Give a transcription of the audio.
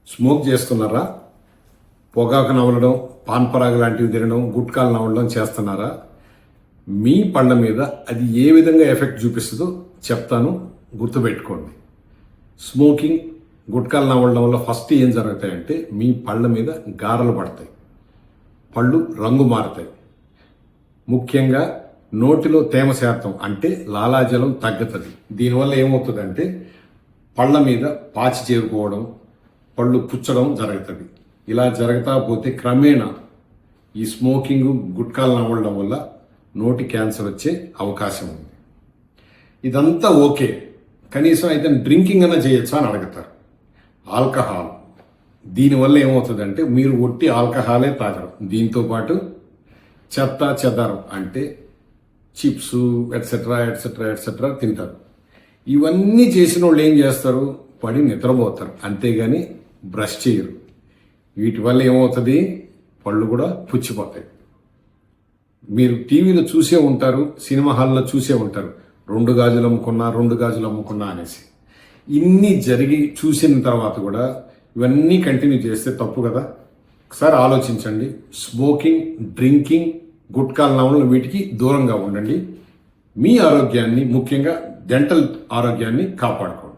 Smoke చేస్తున్నారా? పొగాకు నవలడం, pan పరాగు లాంటివి తినడం, గుట్కాలు నవలడం చేస్తున్నారా? మీ పళ్ళ మీద అది ఏ విధంగా ఎఫెక్ట్ చూపిస్తుందో చెప్తాను, గుర్తుపెట్టుకోండి. స్మోకింగ్, గుట్కాలు నవలడం వల్ల ఫస్ట్ ఏం జరుగుతాయంటే మీ పళ్ళ మీద గారెలు పడతాయి, పళ్ళు రంగు మారుతాయి. ముఖ్యంగా నోటిలో తేమ శాతం అంటే లాలాజలం తగ్గుతుంది. దీనివల్ల ఏమవుతుందంటే పళ్ళ మీద పాచి చేరుకోవడం, పళ్ళు పుచ్చడం జరుగుతుంది. ఇలా జరుగుతా పోతే క్రమేణా ఈ స్మోకింగ్, గుట్కాలు నవ్వడం వల్ల నోటి క్యాన్సర్ వచ్చే అవకాశం ఉంది. ఇదంతా ఓకే, కనీసం అయితే డ్రింకింగ్ అన్నా చేయొచ్చా అని అడుగుతారు. ఆల్కహాల్, దీనివల్ల ఏమవుతుందంటే మీరు ఒట్టి ఆల్కహాలే తాగరు, దీంతో పాటు చెత్త చెదారం అంటే చిప్స్ ఎట్సెట్రా ఎట్సెట్రా ఎట్సెట్రా తింటారు. ఇవన్నీ చేసిన వాళ్ళు ఏం చేస్తారు? పడి నిద్రపోతారు, అంతేగాని బ్రష్ చేయరు. వీటి వల్ల ఏమవుతుంది? పళ్ళు కూడా పుచ్చిపోతాయి. మీరు టీవీలో చూసే ఉంటారు, సినిమా హాల్లో చూసే ఉంటారు, 2 గాజులు అమ్ముకున్నా అనేసి. ఇన్ని జరిగి చూసిన తర్వాత కూడా ఇవన్నీ కంటిన్యూ చేస్తే తప్పు కదా. ఒకసారి ఆలోచించండి. స్మోకింగ్, డ్రింకింగ్, గుట్కాలు నవలలు వీటికి దూరంగా ఉండండి. మీ ఆరోగ్యాన్ని, ముఖ్యంగా డెంటల్ ఆరోగ్యాన్ని కాపాడుకోండి.